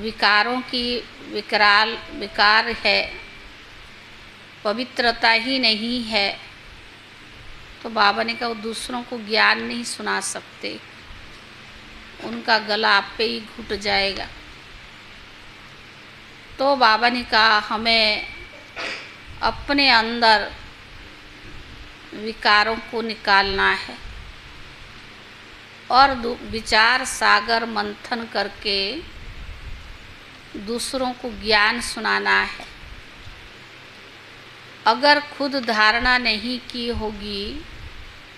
विकारों की विकार है, पवित्रता ही नहीं है, तो बाबा ने कहा वो दूसरों को ज्ञान नहीं सुना सकते, उनका गला आप पे ही घुट जाएगा। तो बाबा ने कहा हमें अपने अंदर विकारों को निकालना है और विचार सागर मंथन करके दूसरों को ज्ञान सुनाना है। अगर खुद धारणा नहीं की होगी,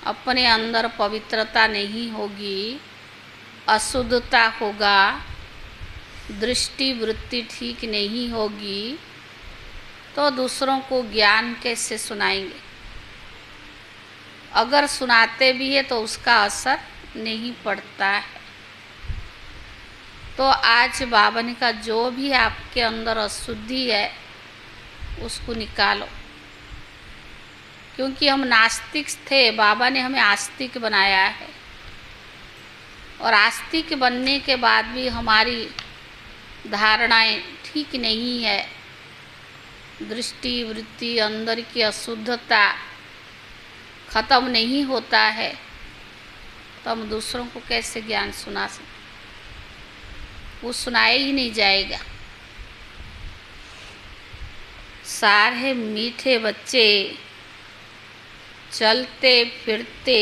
अपने अंदर पवित्रता नहीं होगी, अशुद्धता होगा, दृष्टि वृत्ति ठीक नहीं होगी, तो दूसरों को ज्ञान कैसे सुनाएंगे? अगर सुनाते भी है तो उसका असर नहीं पड़ता है। तो आज बाबा ने कहा जो भी आपके अंदर अशुद्धि है उसको निकालो, क्योंकि हम नास्तिक थे, बाबा ने हमें आस्तिक बनाया है। और आस्तिक बनने के बाद भी हमारी धारणाएं ठीक नहीं है, दृष्टि वृत्ति अंदर की अशुद्धता खत्म नहीं होता है, तो हम दूसरों को कैसे ज्ञान सुना सकते? वो सुनाया ही नहीं जाएगा। सार है मीठे बच्चे, चलते फिरते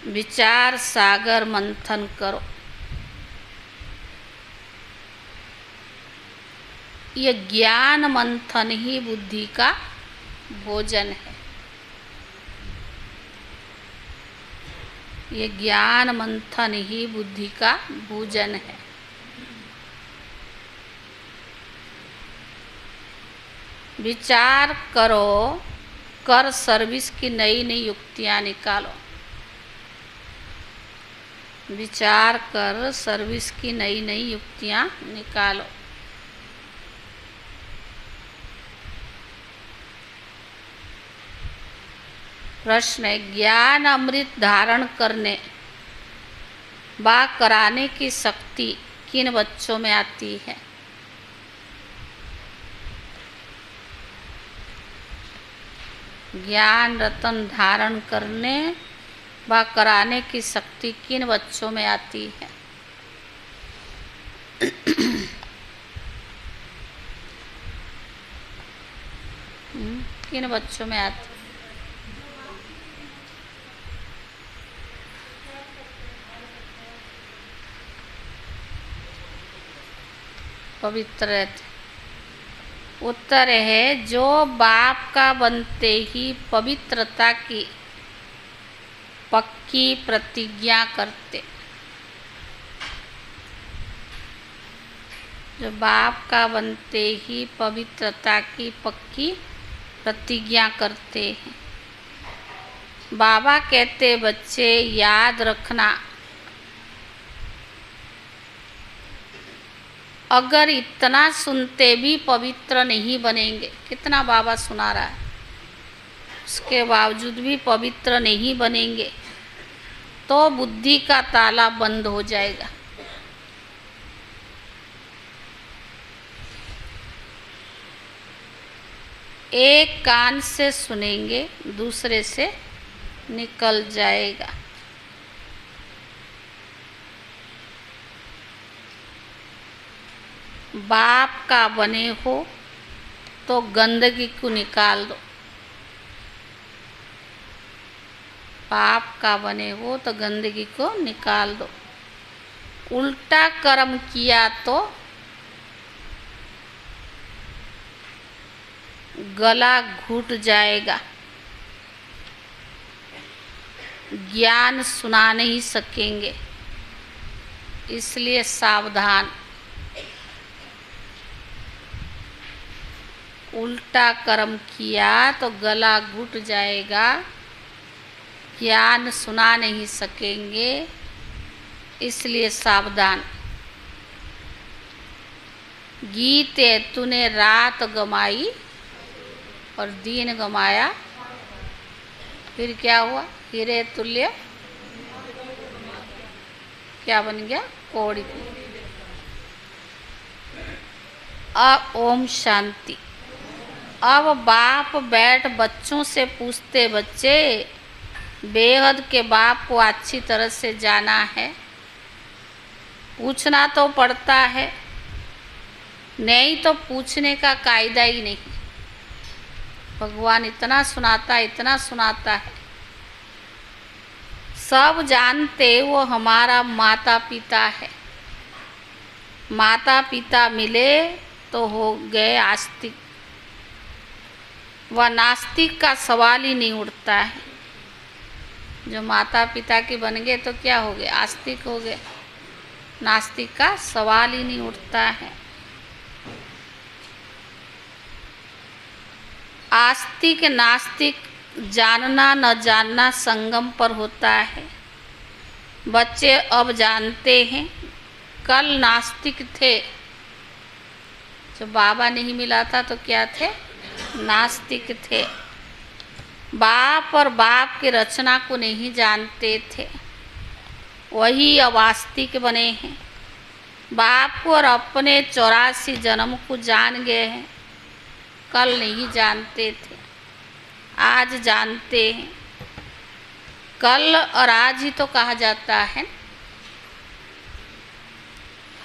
विचार सागर मंथन करो। ये ज्ञान मंथन ही बुद्धि का भोजन है। ये ज्ञान मंथन ही बुद्धि का भोजन है। विचार करो, कर सर्विस की नई नई युक्तियां निकालो। विचार कर सर्विस की नई नई युक्तियां निकालो। प्रश्न है, ज्ञान अमृत धारण करने व कराने की शक्ति किन बच्चों में आती है? ज्ञान रतन धारण करने व कराने की शक्ति किन बच्चों में आती है? किन बच्चों में आती? पवित्र रहते। उत्तर है जो बाप का बनते ही पवित्रता की पक्की प्रतिज्ञा करते। जो बाप का बनते ही पवित्रता की पक्की प्रतिज्ञा करते हैं। बाबा कहते बच्चे याद रखना, अगर इतना सुनते भी पवित्र नहीं बनेंगे, कितना बाबा सुना रहा है, उसके बावजूद भी पवित्र नहीं बनेंगे तो बुद्धि का ताला बंद हो जाएगा। एक कान से सुनेंगे, दूसरे से निकल जाएगा। बाप का बने हो तो गंदगी को निकाल दो। पाप का बने हो तो गंदगी को निकाल दो। उल्टा कर्म किया तो गला घुट जाएगा, ज्ञान सुना नहीं सकेंगे। इसलिए सावधान। उल्टा कर्म किया तो गला घुट जाएगा, ज्ञान सुना नहीं सकेंगे, इसलिए सावधान। गीते तूने रात गमाई और दिन गमाया, फिर क्या हुआ? हीरे तुल्य। क्या बन गया? कौड़ी। ओम शांति। अब बाप बैठ बच्चों से पूछते, बच्चे बेहद के बाप को अच्छी तरह से जाना है, पूछना तो पड़ता है, नहीं तो पूछने का कायदा ही नहीं। भगवान इतना सुनाता है, सब जानते वो हमारा माता पिता है। माता पिता मिले तो हो गए आस्तिक, वह नास्तिक का सवाल ही नहीं उठता है। जो माता पिता के बन गए तो क्या हो गए, आस्तिक हो गए, नास्तिक का सवाल ही नहीं उठता है। आस्तिक नास्तिक जानना न जानना संगम पर होता है। बच्चे अब जानते हैं, कल नास्तिक थे, जब बाबा नहीं मिला था तो क्या थे, नास्तिक थे। बाप और बाप की रचना को नहीं जानते थे, वही अब आस्तिक बने हैं। बाप को और अपने 84 जन्म को जान गए हैं, कल नहीं जानते थे, आज जानते हैं। कल और आज ही तो कहा जाता है।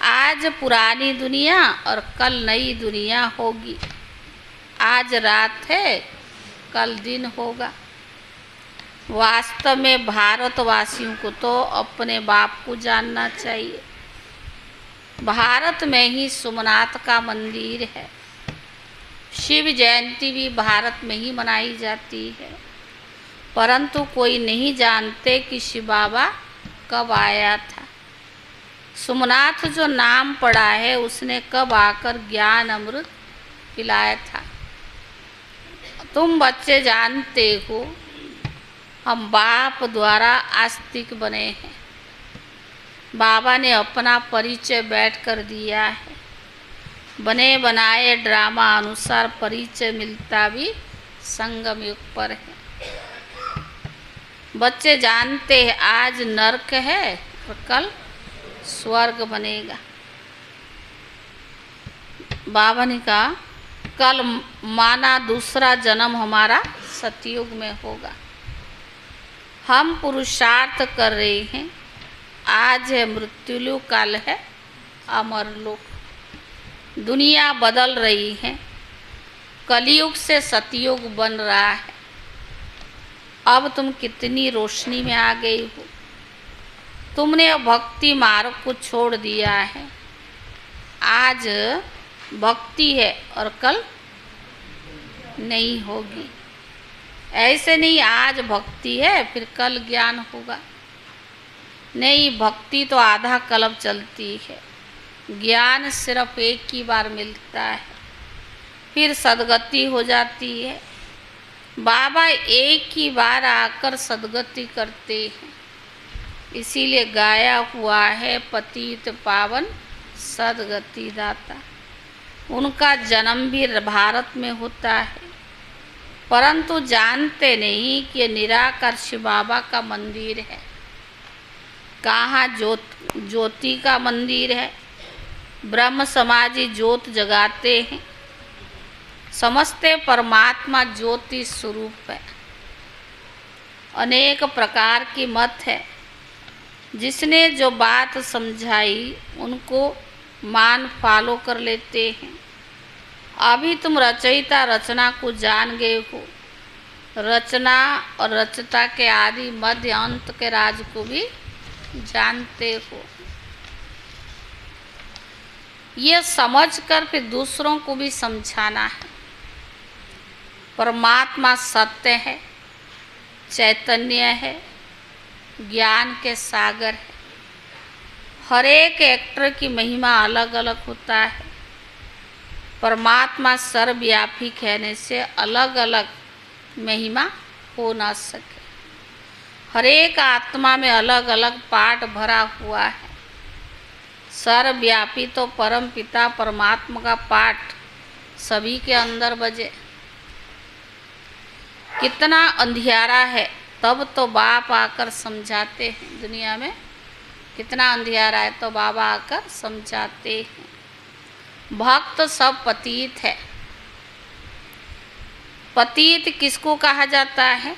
आज पुरानी दुनिया और कल नई दुनिया होगी। आज रात है, कल दिन होगा। वास्तव में भारतवासियों को तो अपने बाप को जानना चाहिए। भारत में ही सोमनाथ का मंदिर है, शिव जयंती भी भारत में ही मनाई जाती है, परंतु कोई नहीं जानते कि शिव बाबा कब आया था। सोमनाथ जो नाम पड़ा है, उसने कब आकर ज्ञान अमृत पिलाया था। तुम बच्चे जानते हो, हम बाप द्वारा आस्तिक बने हैं। बाबा ने अपना परिचय बैठ कर दिया है। बने बनाए ड्रामा अनुसार परिचय मिलता भी संगम युग पर है। बच्चे जानते हैं, आज नरक है और कल स्वर्ग बनेगा। बाबा ने कहा, कल माना दूसरा जन्म हमारा सतयुग में होगा। हम पुरुषार्थ कर रहे हैं। आज है मृत्युलोक, कल है अमरलोक। दुनिया बदल रही है, कलयुग से सतयुग बन रहा है। अब तुम कितनी रोशनी में आ गई हो। तुमने भक्ति मार्ग को छोड़ दिया है। आज भक्ति है और कल नहीं होगी। ऐसे नहीं आज भक्ति है फिर कल ज्ञान होगा, नहीं, भक्ति तो आधा कल्प चलती है। ज्ञान सिर्फ एक ही बार मिलता है, फिर सदगति हो जाती है। बाबा एक ही बार आकर सदगति करते हैं, इसीलिए गाया हुआ है, पतित पावन सदगति दाता। उनका जन्म भी भारत में होता है, परंतु जानते नहीं कि निराकार शिव बाबा का मंदिर है। कहाँ ज्योति का मंदिर है। ब्रह्म समाजी ज्योत जगाते हैं, समझते परमात्मा ज्योति स्वरूप है। अनेक प्रकार की मत है, जिसने जो बात समझाई उनको मान फॉलो कर लेते हैं। अभी तुम रचयिता रचना को जान गए हो, रचना और रचता के आदि मध्य अंत के राज को भी जानते हो। ये समझकर फिर दूसरों को भी समझाना है। परमात्मा सत्य है, चैतन्य है, ज्ञान के सागर है। हर एक एक्टर की महिमा अलग अलग होता है। परमात्मा सर्वव्यापी कहने से अलग अलग महिमा हो ना सके। हर एक आत्मा में अलग अलग पाठ भरा हुआ है। सर्वव्यापी तो परम पिता परमात्मा का पाठ सभी के अंदर बजे। कितना अंधियारा है, तब तो बाप आकर समझाते हैं। दुनिया में कितना अंधियारा है तो बाबा आकर समझाते हैं। भक्त सब पतित है। पतित किसको कहा जाता है?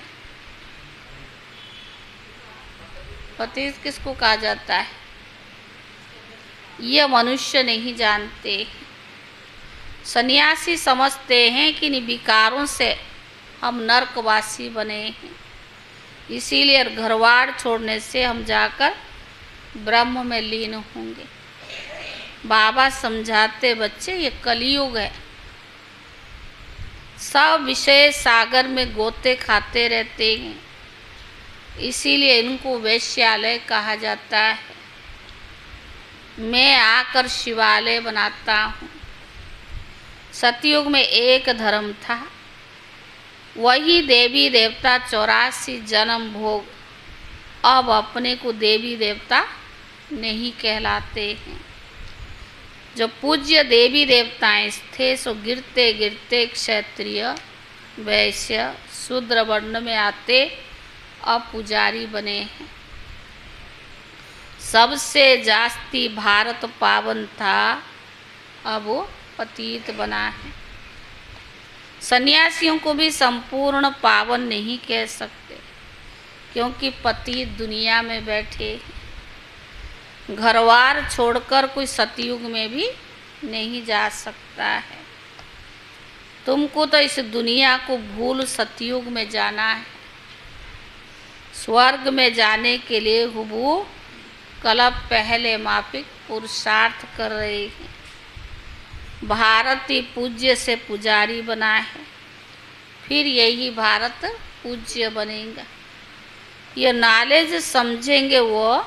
पतित किसको कहा जाता है? यह मनुष्य नहीं जानते। सन्यासी समझते हैं कि इन विकारों से हम नरकवासी बने हैं, इसीलिए घरवाड़ छोड़ने से हम जाकर ब्रह्म में लीन होंगे। बाबा समझाते, बच्चे ये कलयुग है, सब विषय सागर में गोते खाते रहते हैं, इसीलिए इनको वैश्यालय कहा जाता है। मैं आकर शिवालय बनाता हूँ। सतयुग में एक धर्म था, वही देवी देवता 84 जन्म भोग अब अपने को देवी देवता नहीं कहलाते हैं। जो पूज्य देवी देवताएं थे सो गिरते गिरते क्षत्रिय वैश्य शूद्र वर्ण में आते अब पुजारी बने हैं। सबसे जास्ती भारत पावन था, अब वो पतित बना है। सन्यासियों को भी संपूर्ण पावन नहीं कह सकते, क्योंकि पतित दुनिया में बैठे हैं। घरवार छोड़कर कोई सतयुग में भी नहीं जा सकता है। तुमको तो इस दुनिया को भूल सतयुग में जाना है। स्वर्ग में जाने के लिए हुबहू कल्प पहले माफिक पुरुषार्थ कर रहे हैं। भारत ही पूज्य से पुजारी बना है, फिर यही भारत पूज्य बनेगा। ये नॉलेज समझेंगे वो,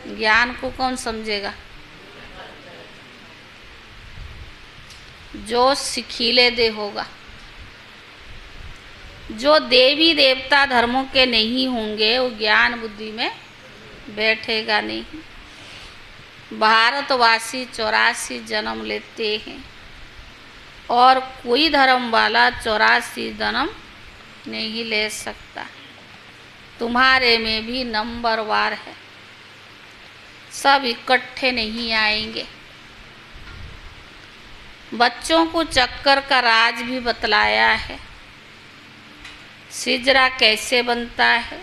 ज्ञान को कौन समझेगा? जो सिखीले दे होगा। जो देवी देवता धर्मों के नहीं होंगे वो ज्ञान बुद्धि में बैठेगा नहीं। भारतवासी 84 जन्म लेते हैं और कोई धर्म वाला 84 जन्म नहीं ले सकता। तुम्हारे में भी नंबरवार है, सब इकट्ठे नहीं आएंगे। बच्चों को चक्कर का राज भी बतलाया है। सिजरा कैसे बनता है?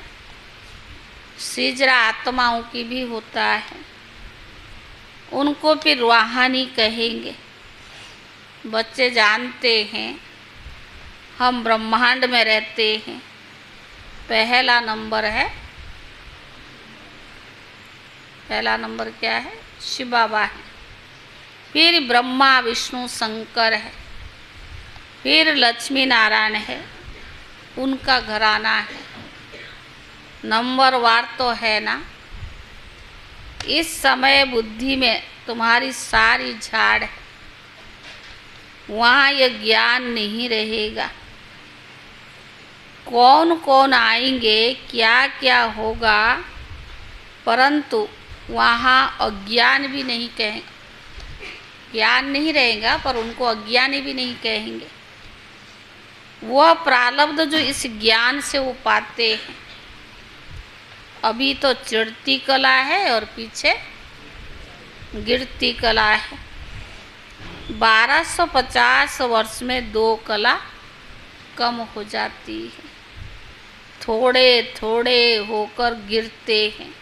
सिजरा आत्माओं की भी होता है, उनको फिर रूहानी कहेंगे। बच्चे जानते हैं हम ब्रह्मांड में रहते हैं। पहला नंबर है, पहला नंबर क्या है? शिव बाबा है, फिर ब्रह्मा विष्णु शंकर है, फिर लक्ष्मी नारायण है, उनका घराना है। नंबरवार तो है ना। इस समय बुद्धि में तुम्हारी सारी झाड़ है, वहाँ यह ज्ञान नहीं रहेगा। कौन कौन आएंगे, क्या क्या होगा, परंतु वहाँ अज्ञान भी नहीं कहेंगे। ज्ञान नहीं रहेगा पर उनको अज्ञानी भी नहीं कहेंगे। वह प्रारब्ध जो इस ज्ञान से वो पाते हैं। अभी तो चढ़ती कला है और पीछे गिरती कला है। 1250 वर्ष में 2 कला कम हो जाती है, थोड़े थोड़े होकर गिरते हैं।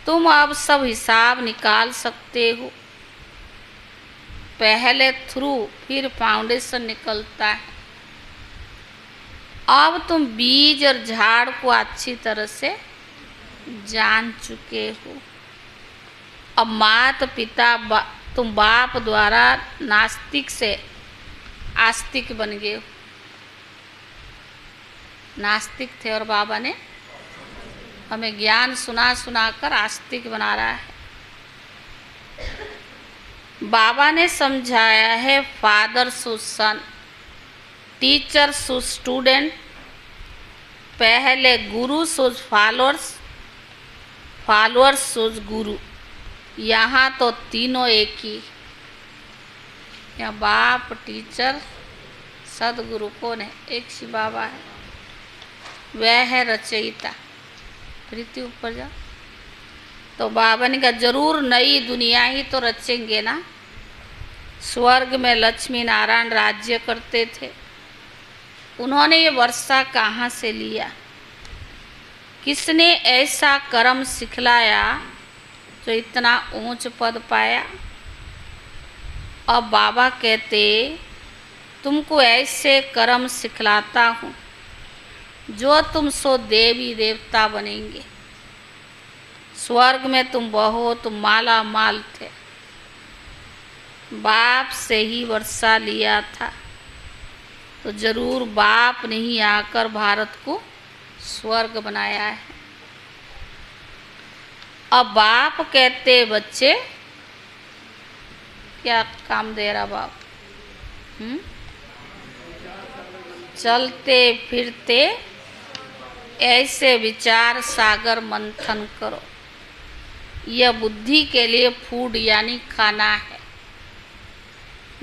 तुम अब सब हिसाब निकाल सकते हो। पहले थ्रू फिर फाउंडेशन निकलता है। अब तुम बीज और झाड़ को अच्छी तरह से जान चुके हो। अब माता पिता तुम बाप द्वारा नास्तिक से आस्तिक बन गए हो। नास्तिक थे और बाबा ने हमें ज्ञान सुना सुना कर आस्तिक बना रहा है। बाबा ने समझाया है, फादर सु सन, टीचर सु स्टूडेंट, पहले गुरु सु फॉलोअर्स, फॉलोअर्स सु गुरु। यहाँ तो तीनों एक ही। यहाँ बाप टीचर सदगुरु कौन है? एक शिव बाबा है, वह है रचयिता। प्रीति ऊपर जा। तो बाबा ने कहा जरूर नई दुनिया ही तो रचेंगे ना। स्वर्ग में लक्ष्मी नारायण राज्य करते थे, उन्होंने ये वर्षा कहाँ से लिया? किसने ऐसा कर्म सिखलाया जो इतना ऊंच पद पाया? अब बाबा कहते तुमको ऐसे कर्म सिखलाता हूँ जो तुम सो देवी देवता बनेंगे। स्वर्ग में तुम बहुत माला माल थे, बाप से ही वर्षा लिया था, तो जरूर बाप ने ही आकर भारत को स्वर्ग बनाया है। अब बाप कहते बच्चे क्या काम दे रहा बाप? चलते फिरते ऐसे विचार सागर मंथन करो। यह बुद्धि के लिए फूड यानी खाना है।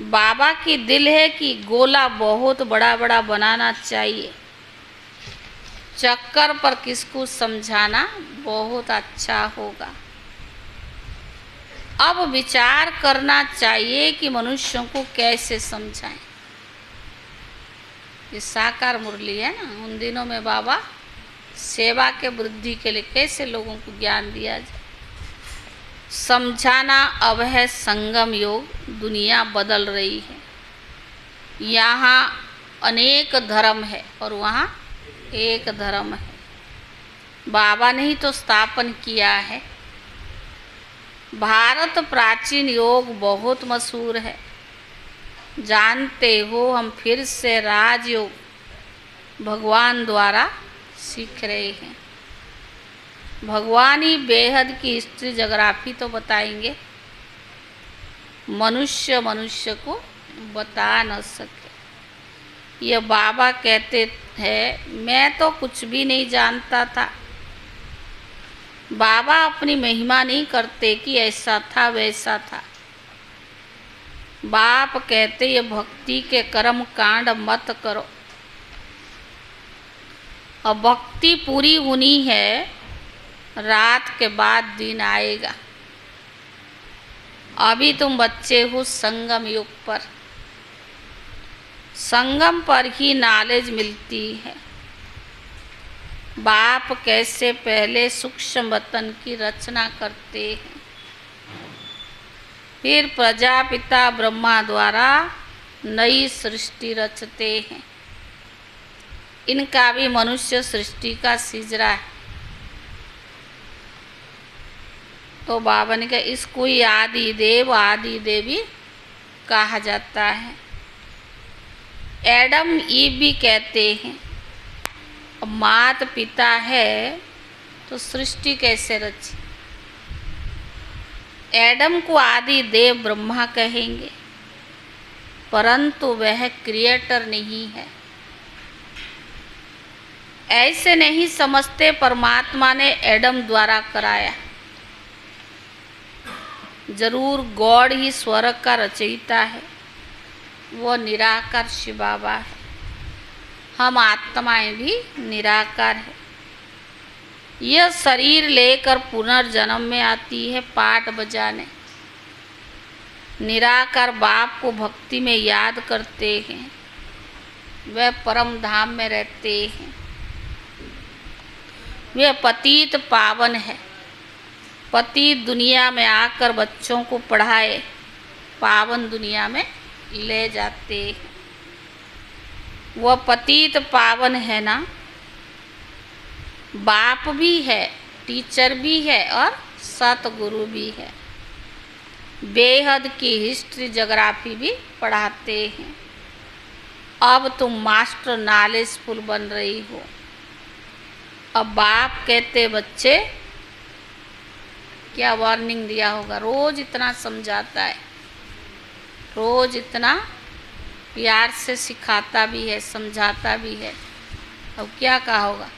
बाबा की दिल है कि गोला बहुत बड़ा बड़ा बनाना चाहिए। चक्कर पर किसको समझाना बहुत अच्छा होगा। अब विचार करना चाहिए कि मनुष्यों को कैसे समझाएं। ये साकार मुरली है ना, उन दिनों में बाबा सेवा के वृद्धि के लिए कैसे लोगों को ज्ञान दिया जाए। समझाना अब है संगम योग। दुनिया बदल रही है, यहाँ अनेक धर्म है और वहाँ एक धर्म है। बाबा ने ही तो स्थापन किया है। भारत प्राचीन योग बहुत मशहूर है, जानते हो। हम फिर से राजयोग भगवान द्वारा सीख रहे हैं। भगवान ही बेहद की हिस्ट्री जोग्राफी तो बताएंगे, मनुष्य मनुष्य को बता न सके। ये बाबा कहते हैं मैं तो कुछ भी नहीं जानता था। बाबा अपनी महिमा नहीं करते कि ऐसा था वैसा था। बाप कहते ये भक्ति के कर्म कांड मत करो। अब भक्ति पूरी होनी है, रात के बाद दिन आएगा। अभी तुम बच्चे हो संगम युग पर। संगम पर ही नॉलेज मिलती है। बाप कैसे पहले सूक्ष्म वतन की रचना करते हैं, फिर प्रजापिता ब्रह्मा द्वारा नई सृष्टि रचते हैं। इनका भी मनुष्य सृष्टि का सिजरा है। तो बाबा ने कहा इसको ही आदि देव आदि देवी कहा जाता है। एडम ईव भी कहते हैं। अब मात पिता है तो सृष्टि कैसे रची? एडम को आदि देव ब्रह्मा कहेंगे, परंतु वह क्रिएटर नहीं है। ऐसे नहीं समझते परमात्मा ने एडम द्वारा कराया। जरूर गॉड ही स्वर्ग का रचयिता है, वो निराकार शिव बाबा है। हम आत्माएं भी निराकार है। यह शरीर लेकर पुनर्जन्म में आती है पाठ बजाने। निराकार बाप को भक्ति में याद करते हैं, वह परम धाम में रहते हैं। वह पतित पावन है। पति दुनिया में आकर बच्चों को पढ़ाए, पावन दुनिया में ले जाते हैं। वह पतित पावन है ना, बाप भी है, टीचर भी है और सतगुरु भी है। बेहद की हिस्ट्री जोग्राफी भी पढ़ाते हैं। अब तुम मास्टर नॉलेजफुल बन रही हो। अब बाप कहते बच्चे क्या वार्निंग दिया होगा, रोज इतना समझाता है, रोज इतना प्यार से सिखाता भी है, समझाता भी है। अब क्या कहा होगा?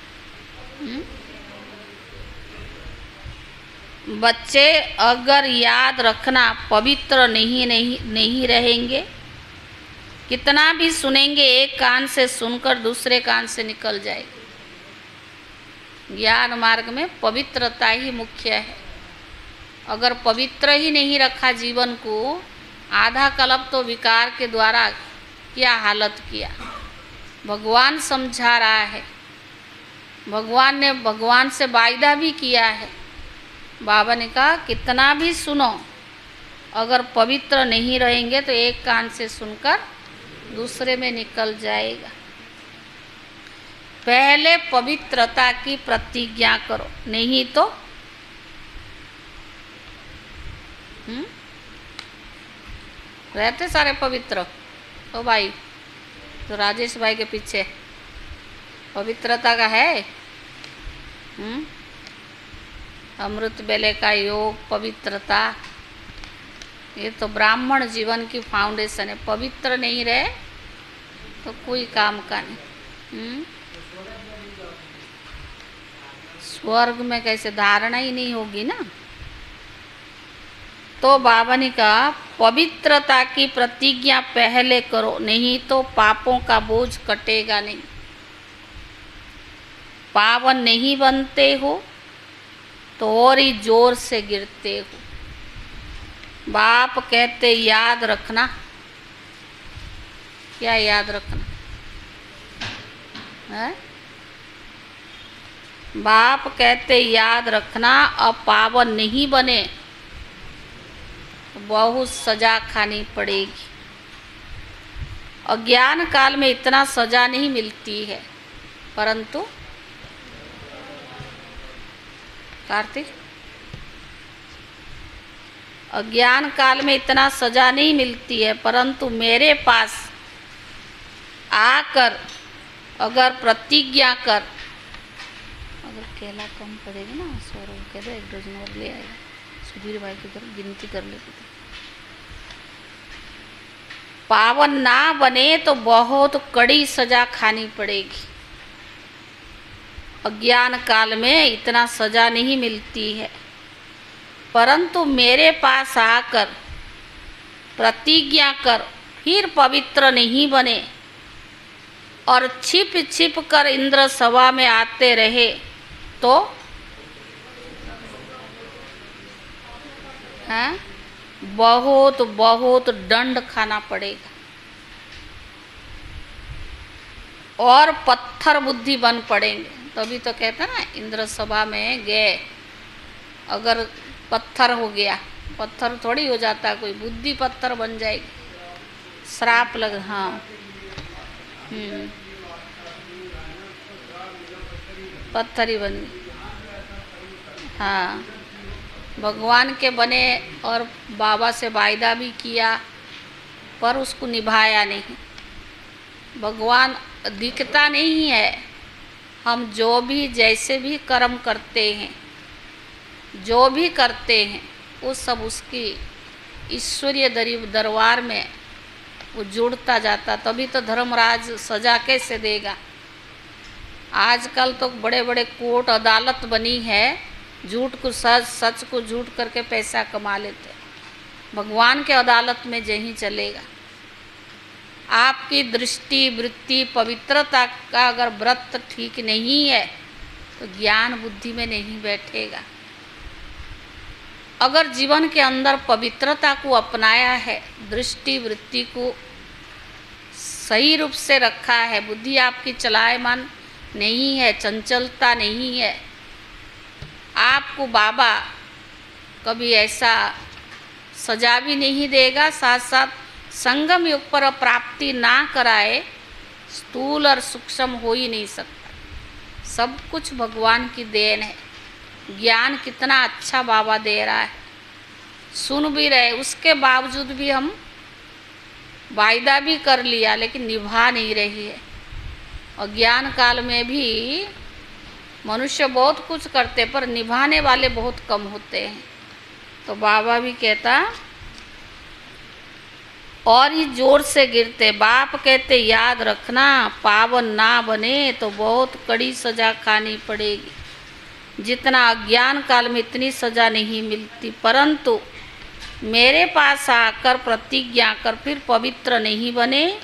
बच्चे अगर याद रखना पवित्र नहीं रहेंगे, कितना भी सुनेंगे एक कान से सुनकर दूसरे कान से निकल जाएगी। ज्ञान मार्ग में पवित्रता ही मुख्य है। अगर पवित्र ही नहीं रखा जीवन को, आधा कल्प तो विकार के द्वारा क्या हालत किया। भगवान समझा रहा है, भगवान ने भगवान से वायदा भी किया है। बाबा ने कहा कितना भी सुनो, अगर पवित्र नहीं रहेंगे तो एक कान से सुनकर दूसरे में निकल जाएगा। पहले पवित्रता की प्रतिज्ञा करो, नहीं तो रहते सारे पवित्र। ओ भाई, तो राजेश भाई के पीछे पवित्रता का है। अमृत बेले का योग, पवित्रता, ये तो ब्राह्मण जीवन की फाउंडेशन है। पवित्र नहीं रहे तो कोई काम का नहीं। स्वर्ग में कैसे धारणा ही नहीं होगी ना। तो बाबा ने कहा पवित्रता की प्रतिज्ञा पहले करो, नहीं तो पापों का बोझ कटेगा नहीं। पावन नहीं बनते हो तो और ही जोर से गिरते हो। बाप कहते याद रखना। क्या याद रखना है? बाप कहते याद रखना, अब पावन नहीं बने तो बहुत सजा खानी पड़ेगी। अज्ञान काल में इतना सजा नहीं मिलती है, परंतु कार्तिक, अज्ञान काल में इतना सजा नहीं मिलती है, परंतु मेरे पास आकर अगर प्रतिज्ञा कर, अगर केला कम पड़ेगी ना, 100 रुपये दे, 1 डजन और ले आएगा। सुधीर भाई की तरफ गिनती कर लेते थे। पावन ना बने तो बहुत कड़ी सजा खानी पड़ेगी। अज्ञान काल में इतना सजा नहीं मिलती है, परंतु मेरे पास आकर प्रतिज्ञा कर, फिर पवित्र नहीं बने और छिप छिप कर इंद्र सभा में आते रहे तो बहुत बहुत दंड खाना पड़ेगा और पत्थर बुद्धि बन पड़ेंगे। तभी तो कहते हैं ना, इंद्र सभा में गए, अगर पत्थर हो गया, पत्थर थोड़ी हो जाता, कोई बुद्धि पत्थर बन जाएगी, श्राप लग। हाँ, पत्थर ही बन। हाँ, भगवान के बने और बाबा से वायदा भी किया, पर उसको निभाया नहीं। भगवान दिखता नहीं है। हम जो भी जैसे भी कर्म करते हैं, जो भी करते हैं, वो सब उसकी ईश्वरीय दरबार में वो जुड़ता जाता। तभी तो धर्मराज सजा कैसे देगा। आजकल तो बड़े बड़े कोर्ट अदालत बनी है, झूठ को सच, सच को झूठ करके पैसा कमा लेते। भगवान के अदालत में यही चलेगा। आपकी दृष्टि, वृत्ति, पवित्रता का अगर व्रत ठीक नहीं है तो ज्ञान बुद्धि में नहीं बैठेगा। अगर जीवन के अंदर पवित्रता को अपनाया है, दृष्टि वृत्ति को सही रूप से रखा है, बुद्धि आपकी चलायमान नहीं है, चंचलता नहीं है, आपको बाबा कभी ऐसा सजा भी नहीं देगा, साथ साथ संगम युग पर प्राप्ति ना कराए, स्थूल और सूक्ष्म हो ही नहीं सकता। सब कुछ भगवान की देन है। ज्ञान कितना अच्छा बाबा दे रहा है, सुन भी रहे, उसके बावजूद भी हम वायदा भी कर लिया लेकिन निभा नहीं रही है। और ज्ञान काल में भी मनुष्य बहुत कुछ करते पर निभाने वाले बहुत कम होते हैं। तो बाबा भी कहता और ही जोर से गिरते। बाप कहते याद रखना, पावन ना बने तो बहुत कड़ी सजा खानी पड़ेगी। जितना अज्ञान काल में इतनी सजा नहीं मिलती, परंतु मेरे पास आकर प्रतिज्ञा कर, फिर पवित्र नहीं बने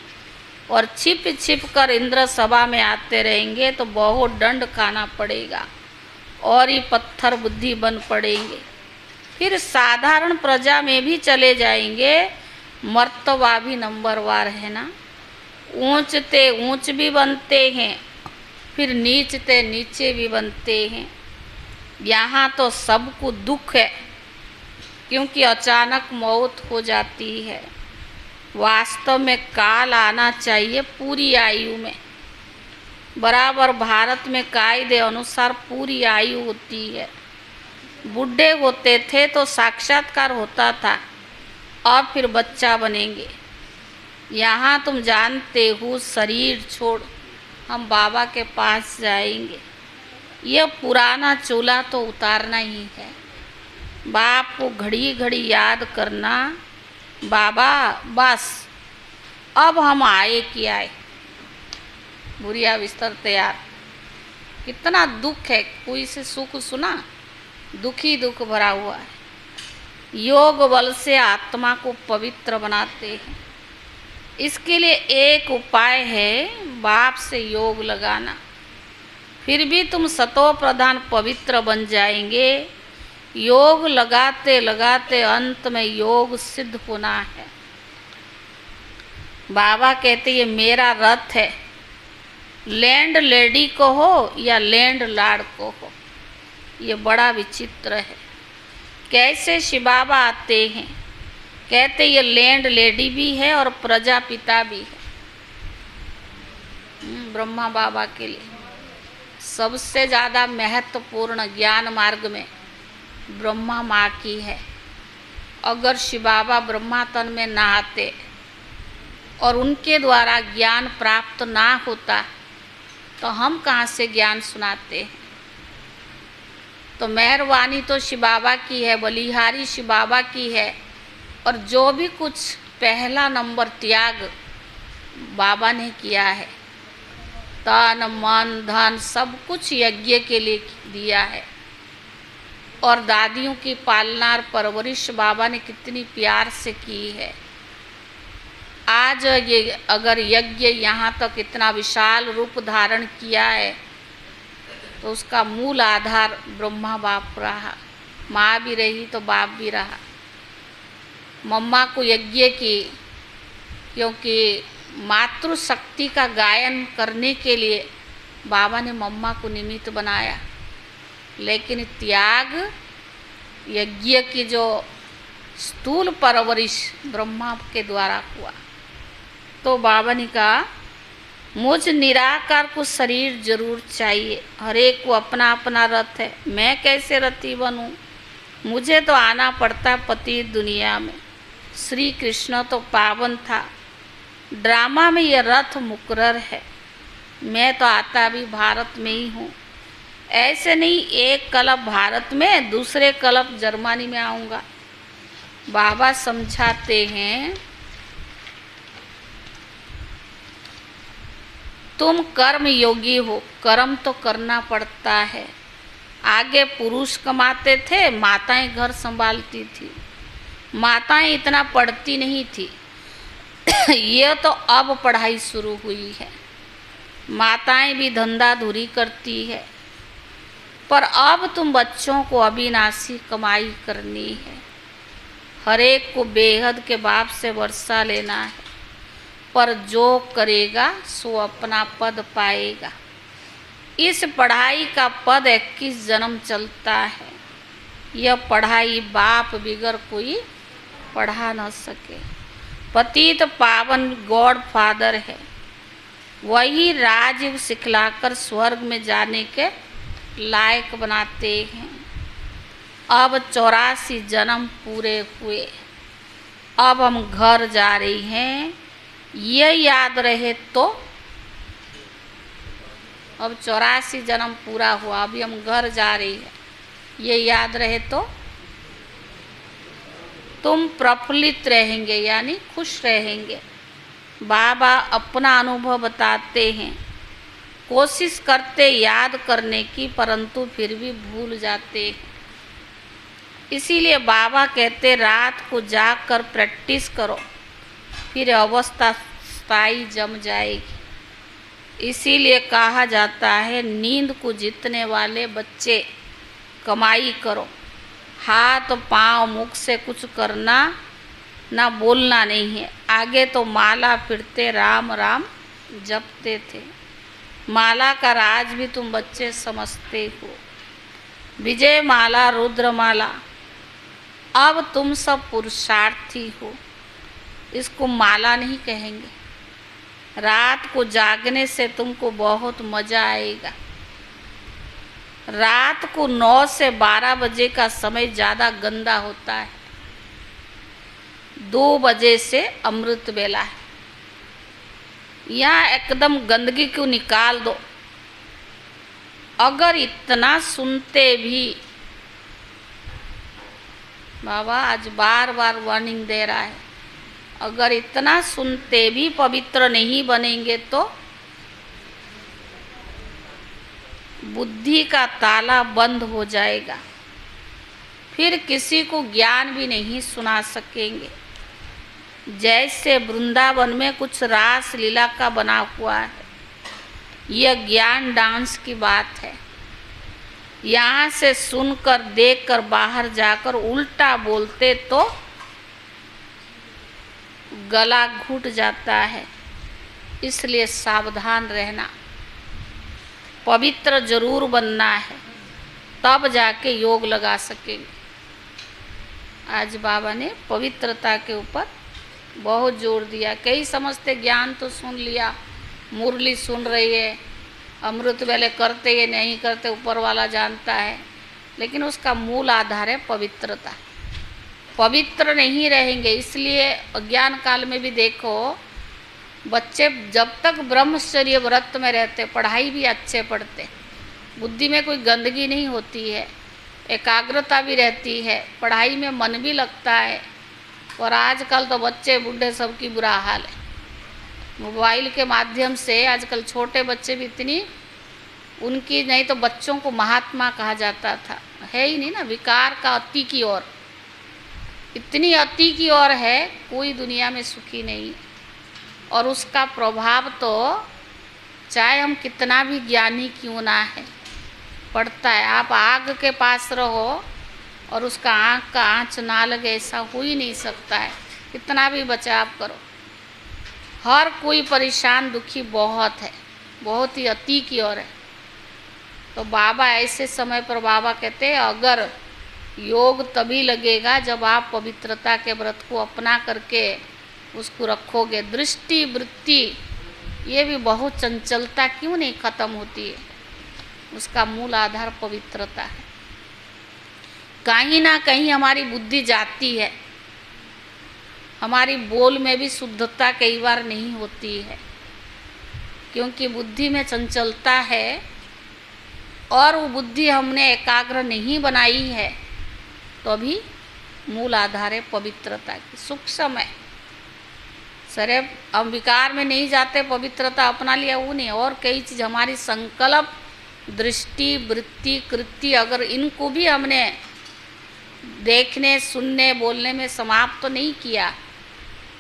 और छिप छिप कर इंद्र सभा में आते रहेंगे तो बहुत दंड खाना पड़ेगा और ही पत्थर बुद्धि बन पड़ेंगे। फिर साधारण प्रजा में भी चले जाएंगे, मर्तबा भी नंबरवार है ना। ऊंचते ऊंच भी बनते हैं, फिर नीचते नीचे भी बनते हैं। यहाँ तो सबको दुख है, क्योंकि अचानक मौत हो जाती है। वास्तव में काल आना चाहिए पूरी आयु में। बराबर भारत में कायदे अनुसार पूरी आयु होती है। बूढ़े होते थे तो साक्षात्कार होता था, और फिर बच्चा बनेंगे। यहाँ तुम जानते हो, शरीर छोड़ हम बाबा के पास जाएंगे। यह पुराना चूल्हा तो उतारना ही है। बाप को घड़ी घड़ी याद करना, बाबा बस अब हम आए कि आए। बुढ़िया बिस्तर तैयार। कितना दुख है, कोई से सुख सुना, दुखी दुख भरा हुआ है। योग बल से आत्मा को पवित्र बनाते हैं। इसके लिए एक उपाय है, बाप से योग लगाना। फिर भी तुम सतो प्रधान पवित्र बन जाएंगे। योग लगाते लगाते अंत में योग सिद्ध होना है। बाबा कहते ये मेरा रथ है। लैंड लेडी को हो या लैंड लॉर्ड को हो, ये बड़ा विचित्र है। कैसे शिव बाबा आते हैं, कहते ये लैंड लेडी भी है और प्रजापिता भी है। ब्रह्मा बाबा के लिए सबसे ज़्यादा महत्वपूर्ण ज्ञान मार्ग में ब्रह्मा माँ की है। अगर शिव बाबा ब्रह्मा तन में ना आते और उनके द्वारा ज्ञान प्राप्त ना होता, तो हम कहाँ से ज्ञान सुनाते हैं। तो मेहरबानी तो शिव बाबा की है, बलिहारी शिव बाबा की है। और जो भी कुछ पहला नंबर त्याग बाबा ने किया है, तन मन धन सब कुछ यज्ञ के लिए दिया है। और दादियों की पालना और परवरिश बाबा ने कितनी प्यार से की है। आज ये अगर यज्ञ यहाँ तक इतना विशाल रूप धारण किया है, तो उसका मूल आधार ब्रह्मा बाप रहा। माँ भी रही तो बाप भी रहा। मम्मा को यज्ञ की, क्योंकि मातृशक्ति का गायन करने के लिए बाबा ने मम्मा को निमित्त बनाया। लेकिन त्याग यज्ञ की जो स्थूल परवरिश ब्रह्मा के द्वारा हुआ, तो बाबा ने कहा मुझ निराकार को शरीर जरूर चाहिए। हर एक को अपना अपना रथ है, मैं कैसे रथी बनूं। मुझे तो आना पड़ता पति दुनिया में। श्री कृष्ण तो पावन था, ड्रामा में यह रथ मुकर्रर है। मैं तो आता भी भारत में ही हूँ। ऐसे नहीं एक कल्प भारत में, दूसरे कल्प जर्मनी में आऊँगा। बाबा समझाते हैं, तुम कर्म योगी हो, कर्म तो करना पड़ता है। आगे पुरुष कमाते थे, माताएं घर संभालती थी। माताएं इतना पढ़ती नहीं थी। ये तो अब पढ़ाई शुरू हुई है। माताएं भी धंधा धूरी करती है। पर अब तुम बच्चों को अविनाशी कमाई करनी है। हर एक को बेहद के बाप से वर्षा लेना है। पर जो करेगा सो अपना पद पाएगा। इस पढ़ाई का पद 21 जन्म चलता है। यह पढ़ाई बाप बिगर कोई पढ़ा न सके। पतित पावन गॉड फादर है, वही राजयोग सिखलाकर स्वर्ग में जाने के लायक बनाते हैं। अब 84 जन्म पूरे हुए, अब हम घर जा रही हैं। ये याद रहे तो, अब 84 जन्म पूरा हुआ, अभी हम घर जा रही हैं, ये याद रहे तो तुम प्रफुल्लित रहेंगे, यानी खुश रहेंगे। बाबा अपना अनुभव बताते हैं। कोशिश करते याद करने की, परंतु फिर भी भूल जाते हैं। इसीलिए बाबा कहते रात को जाग कर प्रैक्टिस करो, फिर अवस्था स्थायी जम जाएगी। इसीलिए कहा जाता है नींद को जीतने वाले बच्चे कमाई करो, हाथ पांव मुख से कुछ करना ना बोलना नहीं है। आगे तो माला फिरते राम राम जपते थे। माला का राज भी तुम बच्चे समझते हो। विजय माला रुद्र माला, अब तुम सब पुरुषार्थी हो। इसको माला नहीं कहेंगे। रात को जागने से तुमको बहुत मजा आएगा। रात को 9 से 12 बजे का समय ज़्यादा गंदा होता है। 2 बजे से अमृत बेला है। यहाँ एकदम गंदगी को निकाल दो। अगर इतना सुनते भी, बाबा आज बार बार वार्निंग दे रहा है, अगर इतना सुनते भी पवित्र नहीं बनेंगे तो बुद्धि का ताला बंद हो जाएगा। फिर किसी को ज्ञान भी नहीं सुना सकेंगे। जैसे वृंदावन में कुछ रास लीला का बना हुआ है, यह ज्ञान डांस की बात है। यहाँ से सुनकर देखकर बाहर जाकर उल्टा बोलते तो गला घुट जाता है। इसलिए सावधान रहना। पवित्र जरूर बनना है, तब जाके योग लगा सकेंगे। आज बाबा ने पवित्रता के ऊपर बहुत जोर दिया। कई समझते ज्ञान तो सुन लिया, मुरली सुन रही है, अमृत वेले करते ये नहीं करते ऊपर वाला जानता है, लेकिन उसका मूल आधार है पवित्रता। पवित्र नहीं रहेंगे। इसलिए अज्ञान काल में भी देखो, बच्चे जब तक ब्रह्मचर्य व्रत में रहते, पढ़ाई भी अच्छे पढ़ते, बुद्धि में कोई गंदगी नहीं होती है, एकाग्रता भी रहती है, पढ़ाई में मन भी लगता है। और आजकल तो बच्चे बूढ़े सबकी बुरा हाल है। मोबाइल के माध्यम से आजकल छोटे बच्चे भी इतनी, उनकी नहीं तो बच्चों को महात्मा कहा जाता था, है ही नहीं ना। विकार का अति की ओर, इतनी अति की ओर है, कोई दुनिया में सुखी नहीं। और उसका प्रभाव तो चाहे हम कितना भी ज्ञानी क्यों ना है, पड़ता है। आप आग के पास रहो और उसका आँख का आँच ना लगे, ऐसा हो ही नहीं सकता है, कितना भी बचाव करो। हर कोई परेशान दुखी बहुत है, बहुत ही अति की ओर है। तो बाबा ऐसे समय पर बाबा कहते हैं, अगर योग तभी लगेगा जब आप पवित्रता के व्रत को अपना करके उसको रखोगे। दृष्टि वृत्ति ये भी बहुत चंचलता क्यों नहीं खत्म होती है, उसका मूल आधार पवित्रता है। कहीं ना कहीं हमारी बुद्धि जाती है, हमारी बोल में भी शुद्धता कई बार नहीं होती है, क्योंकि बुद्धि में चंचलता है और वो बुद्धि हमने एकाग्र नहीं बनाई है। तो अभी मूल आधार है पवित्रता की। सूक्ष्म है, सिर्फ हम विकार में नहीं जाते, पवित्रता अपना लिया वो नहीं। और कई चीज़ हमारी संकल्प, दृष्टि, वृत्ति, कृति, अगर इनको भी हमने देखने, सुनने, बोलने में समाप्त तो नहीं किया,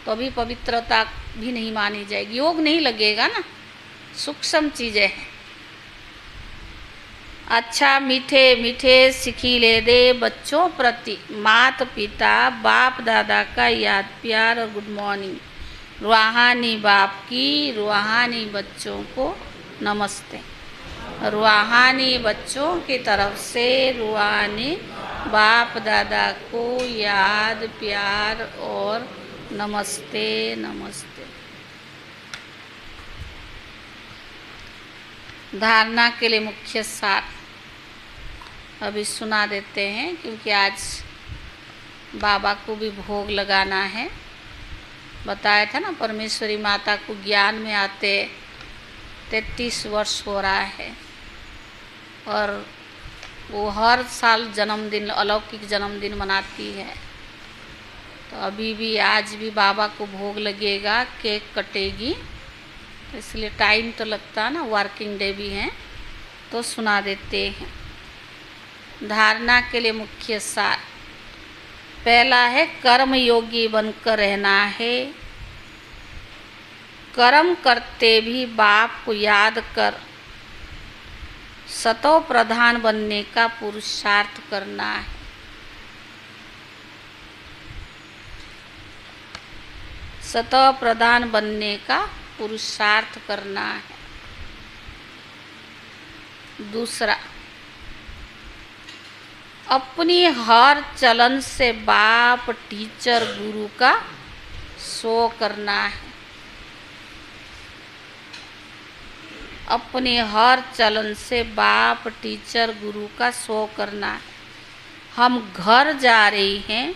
तो अभी पवित्रता भी नहीं मानी जाएगी, योग नहीं लगेगा ना। सूक्ष्म चीज़ें हैं। अच्छा मीठे मीठे सिखिले दे बच्चों प्रति मात पिता बाप दादा का याद प्यार और गुड मॉर्निंग। रूहानी बाप की रूहानी बच्चों को नमस्ते। रूहानी बच्चों की तरफ से रूहानी बाप दादा को याद प्यार और नमस्ते नमस्ते। धारणा के लिए मुख्य सार अभी सुना देते हैं, क्योंकि आज बाबा को भी भोग लगाना है। बताया था ना, परमेश्वरी माता को ज्ञान में आते 33 वर्ष हो रहा है, और वो हर साल जन्मदिन, अलौकिक जन्मदिन मनाती है। तो अभी भी आज भी बाबा को भोग लगेगा, केक कटेगी, तो इसलिए टाइम तो लगता है ना, वर्किंग डे भी है, तो सुना देते हैं। धारणा के लिए मुख्य सार पहला है, कर्म योगी बनकर रहना है। कर्म करते भी बाप को याद कर सतो प्रधान बनने का पुरुषार्थ करना है। सतह प्रधान बनने का पुरुषार्थ करना है। दूसरा, अपनी हर चलन से बाप, टीचर, गुरु का शो करना है। अपने हर चलन से बाप, टीचर, गुरु का शो करना है। हम घर जा रहे हैं,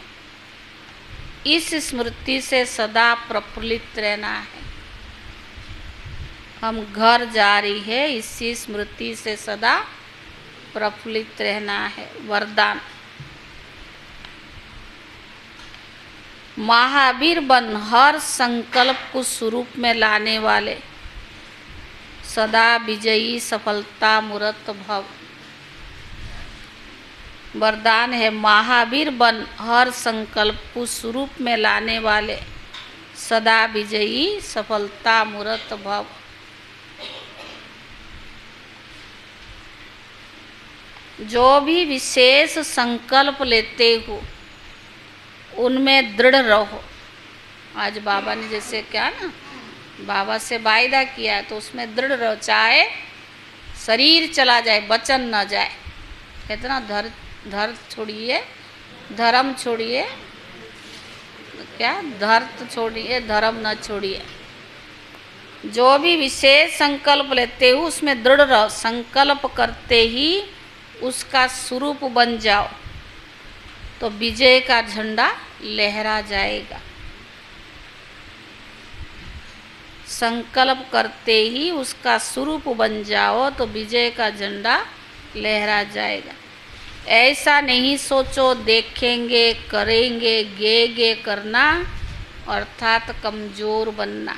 इस स्मृति से सदा प्रफुल्लित रहना है। हम घर जा रही है, इसी स्मृति से सदा प्रफुल्लित रहना है। वरदान, महावीर बन हर संकल्प को स्वरूप में लाने वाले, सदा विजयी सफलता मूर्त भव। वरदान है, महावीर बन हर संकल्प को स्वरूप में लाने वाले, सदा विजयी सफलता मूर्त भव। जो भी विशेष संकल्प लेते हो उनमें दृढ़ रहो। आज बाबा ने जैसे क्या ना, बाबा से वायदा किया तो उसमें दृढ़ रहो, चाहे शरीर चला जाए, वचन न जाए। कहते ना, धर छोड़िए, धर्म छोड़िए, क्या धर्त छोड़िए, धर्म न छोड़िए। जो भी विशेष संकल्प लेते हो उसमें दृढ़ रहो। संकल्प करते ही उसका स्वरूप बन जाओ तो विजय का झंडा लहरा जाएगा। संकल्प करते ही उसका स्वरूप बन जाओ तो विजय का झंडा लहरा जाएगा। ऐसा नहीं सोचो देखेंगे, करेंगे, गे करना अर्थात कमजोर बनना।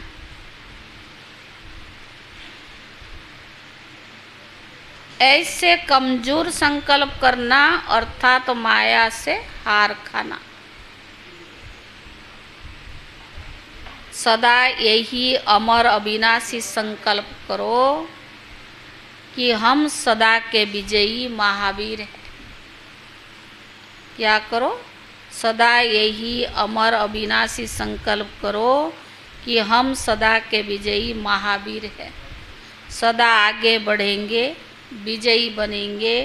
ऐसे कमजोर संकल्प करना अर्थात माया से हार खाना। सदा यही अमर अविनाशी संकल्प करो कि हम सदा के विजयी महावीर हैं। क्या करो? सदा यही अमर अविनाशी संकल्प करो कि हम सदा के विजयी महावीर हैं। सदा आगे बढ़ेंगे, विजयी बनेंगे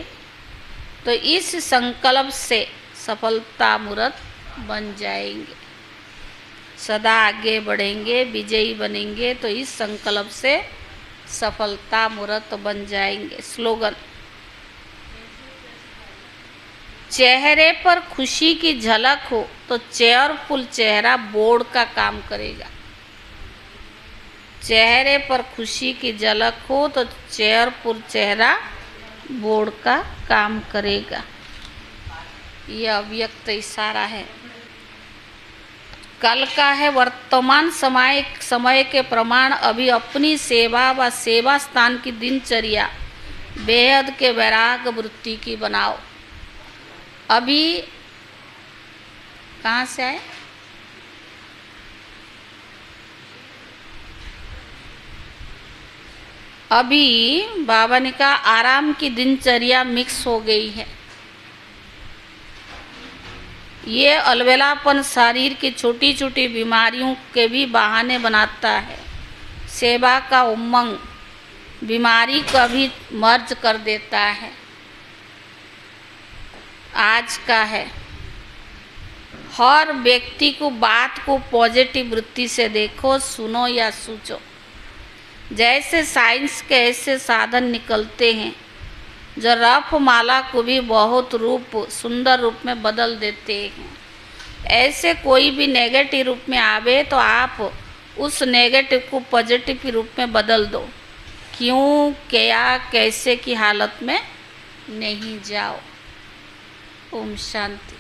तो इस संकल्प से सफलता मूर्त बन जाएंगे। सदा आगे बढ़ेंगे, विजयी बनेंगे तो इस संकल्प से सफलता मूर्त बन जाएंगे। स्लोगन, चेहरे पर खुशी की झलक हो तो चेयरफुल चेहरा बोर्ड का काम करेगा। चेहरे पर खुशी की झलक हो तो चेयरफुल चेहरा बोर्ड का काम करेगा। यह अव्यक्त इशारा है। कल का है वर्तमान समय के प्रमाण अभी अपनी सेवा व सेवा स्थान की दिनचर्या बेहद के वैराग वृत्ति की बनाओ। अभी कहाँ से आए? अभी बाबा ने कहा आराम की दिनचर्या मिक्स हो गई है। ये अलबेलापन शरीर की छोटी छोटी बीमारियों के भी बहाने बनाता है। सेवा का उमंग बीमारी को भी मर्ज कर देता है। आज का है, हर व्यक्ति को बात को पॉजिटिव वृत्ति से देखो, सुनो या सोचो। जैसे साइंस के ऐसे साधन निकलते हैं जो रफ माला को भी बहुत सुंदर रूप में बदल देते हैं। ऐसे कोई भी नेगेटिव रूप में आवे तो आप उस नेगेटिव को पॉजिटिव रूप में बदल दो। क्यों, क्या, कैसे की हालत में नहीं जाओ। ओम शांति।